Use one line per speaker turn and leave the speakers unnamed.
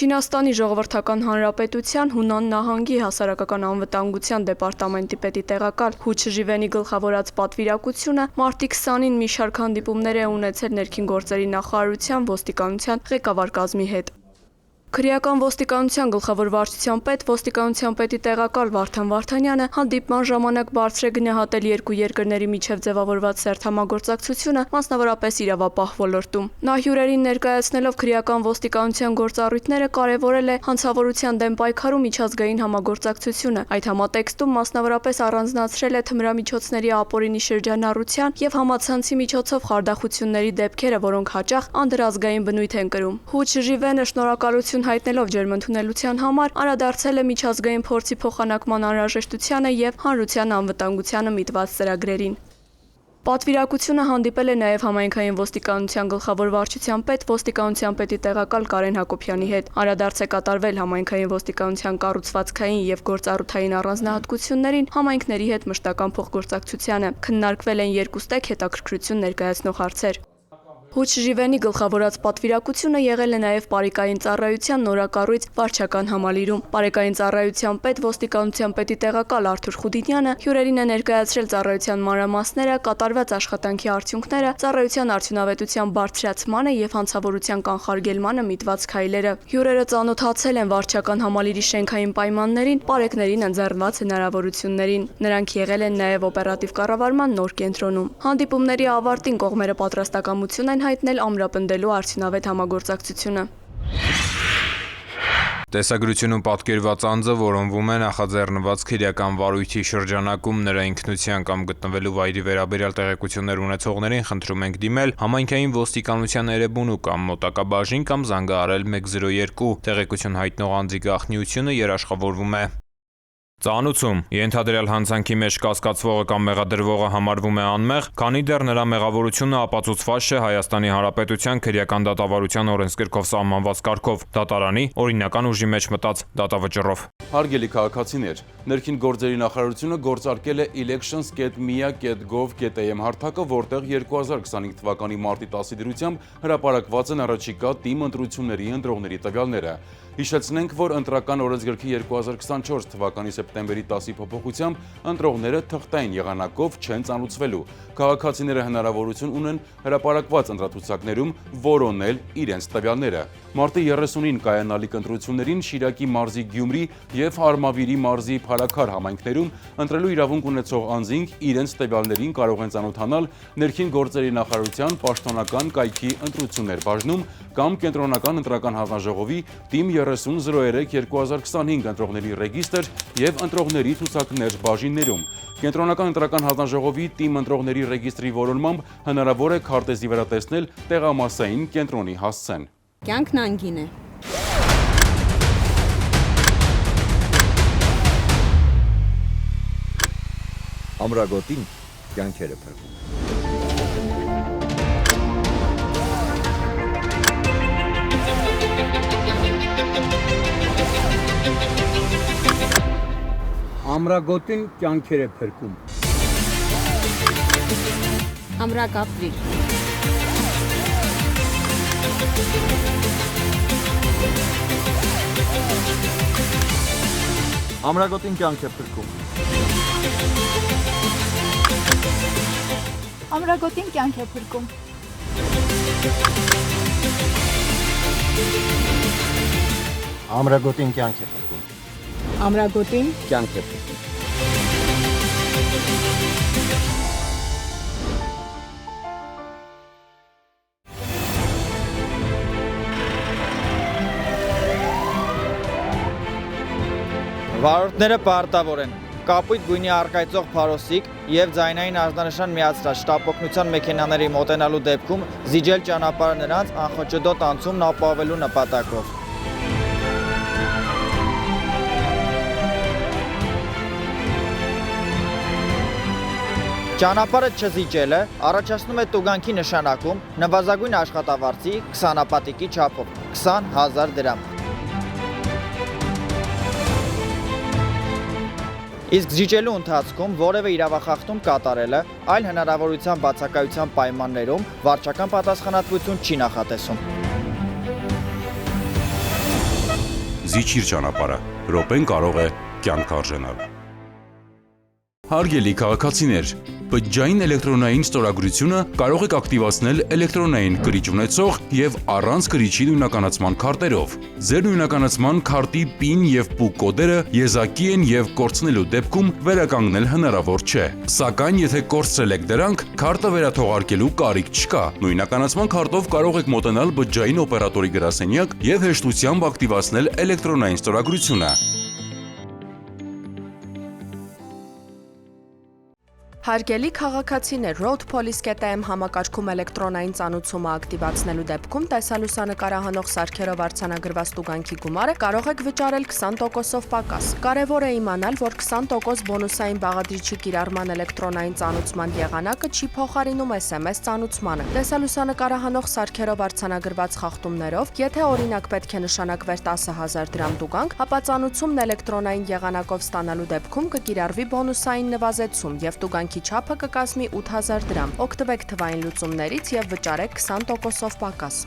Չինաստանի Ժողովրդական Հանրապետության Հունան նահանգի հասարակական անվտանգության դեպարտամենտի պետի տեղակալ Հու Չժիվենի գլխավորած պատվիրակությունը մարտի 20-ին մի շարք հանդիպումներ է ունեցել ներքին գործերի նախարարության ոստիկանության ղեկավար կազմի հետ։ Քրեական ոստիկանության գլխավոր վարչության պետ ոստիկանության պետի տեղակալ Վարդան Վարդանյանը հանդիպման ժամանակ բարձր է գնահատել երկու երկրների միջև ձևավորված սերտ համագործակցությունը, մասնավորապես իրավապահ ոլորտում։ Նա հյուրերին ներկայացնելով քրեական ոստիկանության գործառույթները կարևորել է հանցավորության դեմ պայքարում միջազգային համագործակցությունը։ Այդ համատեքստում մասնավորապես առանձնացրել է թմրամիջոցների ապօրինի շրջանառության եւ համացանցի միջոցով խարդախությունների դեպքերը, որոնք հաճախ անդրազգային բնույթ են կրում։ Հու Չժիվենը շնորհակալություն հայտնելով ջերմընդունելության համար անդրադարձել է միջազգային փորձի փոխանակման անհրաժեշտությանը եւ հանրության անվտանգությանը միտված ծրագրերին։ Պատվիրակությունը հանդիպել է նաև համայնքային ոստիկանության գլխավոր վարչության պետ ոստիկանության պետի տեղակալ Կարեն Հակոբյանի հետ։ Անդրադարձ է կատարվել համայնքային ոստիկանության կառուցվածքային եւ գործառութային առանձնահատկություններին, համայնքների հետ մշտական փոխգործակցությանը։ Քննարկվել են երկու ստեկ հետաքրքրություն ներկայացնող հարցեր։ Հու Չժիվենի գլխավորած պատվիրակությունը եղել է նաև Պարեկային ծառայության նորակառույց վարչական համալիրում։ Պարեկային ծառայության պետ ոստիկանության պետի տեղակալ Արթուր Խուդինյանը հյուրերին է ներկայացրել ծառայության մանրամասները, կատարված աշխատանքի արդյունքները, ծառայության արդյունավետության բարձրացմանը եւ հանցավորության կանխարգելմանը միտված քայլերը։ Հյուրերը ծանոթացել են վարչական համալիրի շենքային պայմաններին, պարեկներին ընձեռնված հնարավորություններին։ Նրանք եղել են նաև օպերատիվ կառավարման նոր կենտրոնում։ Հանդիպումների ավարտին կողմերը պատրաստակամություն են հայտնել ամրապնդելու արդյունավետ համագործակցությունը։
Տեսագրությունում պատկերված անձը որոնվում է նախաձեռնված քրեական վարույթի շրջանակում նրա ինքնության կամ գտնվելու վայրի վերաբերյալ տեղեկություններ ունեցողներին խնդրում ենք դիմել համայնքային ոստիկանության էրեբունու կամ մոտակա բաժին կամ զանգահարել 102 տեղեկություն հայտնող անձի գաղտնիությունը երաշխավորվում է։ Ծանուցում ենթադրյալ հանցանքի մեջ կասկածվողը կամ մեղադրվողը համարվում է անմեղ, քանի դեռ նրա մեղավորությունը ապացուցված չէ Հայաստանի Հանրապետության քրեական դատավարության օրենսգրքով սահմանված կարգով, դատարանի օրինական ուժի մեջ մտած դատավճռով։
Հարգելի քաղաքացիներ, ներքին գործերի նախարարությունը գործարկել է elections.mia.gov.am հարթակը, որտեղ 2025 թվականի մարտի 10-ի դրությամբ հրապարակված են առաջիկա ՏԻՄ ընտրությունների ընտրողների տվյալները։ Հիշեցնենք, որ ընտրական օրենսգրքի 2024 թվականի սեպտեմբերի 10-ի փոփոխությամբ ընտրողները թղթային եղանակով չեն ծանուցվելու։ Քաղաքացիները հնարավորություն ունեն հրապարակված ընտրացուցակներում որոնել իրենց տվյալները։ Մարտի 30-ին կայանալիք ընտրություններին Շիրակի մարզի Գյումրի եւ Արմավիրի մարզի Փարաքար համայնքներում ընտրելու իրավունք ունեցող անձինք իրենց տվյալներին կարող են ծանոթանալ ներքին գործերի նախարարության պաշտոնական կայքի ընտրություններ բաժնում կամ կենտրոնական ընտրական հանձնաժողովի ՏԻՄ 3003-2025 ընտրողների ռեգիստր եւ ընտրողների ցուցակներ բաժիններում։ Կենտրոնական ընտրական հանձնաժողովի ՏԻՄ ընտրողների ռեգիստրի որոնմամբ հնարավոր է քարտեզի վրա տեսնել տեղամասային կենտրոնի հասցեն։
Կյանքն անգին է։
Ամրագոտին կյանքերը փրկում։
Ամրագոտին կյանքեր է փրկում։
Ամրակապվիր։
Ամրագոտին կյանք է փրկում։
Ամրագոտին կյանք է փրկում։
Ամրագոտին կյանք է փրկում։
Ամրագոտին
Կյանք է փրկում։
Վարորդները պարտավոր են կապույտ գույնի առկայծող փարոսիկ եւ ձայնային արձանշան միացրած շտապօգնության մեքենաների մոտենալու դեպքում զիջել ճանապարհը նրանց անխոճոդոտ անցումն ապահովելու նպատակով։ Ճանապարհը չզիջելը առաջացնում է տուգանքի նշանակում նվազագույն աշխատավարձի 20 չափով 20,000 դրամ։ Իսկ զիջելու ընթացքում որևէ իրավախախտում կատարելը այլ հնարավորության բացակայության պայմաններում վարչական պատասխանատվություն չի նախատեսում։
զիջիր ճանապարհը։ Րոպեն կարող է կյանք արժանալ։ Հարգելի քաղաքացիներ, բջջային էլեկտրոնային ստորագրությունը կարող եք ակտիվացնել էլեկտրոնային կրիչ ունեցող եւ առանց կրիչի նույնականացման քարտերով։ Ձեր նույնականացման քարտի PIN եւ PUK կոդերը եզակի են եւ կորցնելու դեպքում վերականգնել հնարավոր չէ։ Սակայն եթե կորցրել եք դրանք, քարտը վերաթողարկելու կարիք չկա։ Նույնականացման քարտով կարող եք մոտենալ բջջային օպերատորի գրասենյակ եւ հեշտությամբ ակտիվացնել էլեկտրոնային ստորագրությունը։
Հարգելի քաղաքացիներ, Road Police.am համակարգում էլեկտրոնային ծանուցումը ակտիվացնելու դեպքում տեսալուսանկարահանող սարքերով արձանագրված տուգանքի գումարը կարող եք վճարել 20%-ով պակաս։ Կարևոր է իմանալ, որ 20% բոնուսային բաղադրիչի կիրառման էլեկտրոնային ծանուցման եղանակը չի փոխարինում SMS ծանուցմանը։ Տեսալուսանկարահանող սարքերով արձանագրված խախտումներով, եթե օրինակ պետք է նշանակվեր 10,000 դրամ տուգանք, ապա ծանուցումն էլեկտրոնային եղանակով ստանալու դեպքում կկիրառվի բոնուսային նվազեցում եւ տուգանքի չափը կկազմի 8000 դրամ։ Օգտվեք թվային լուծումներից եւ վճարեք 20%-ով պակաս։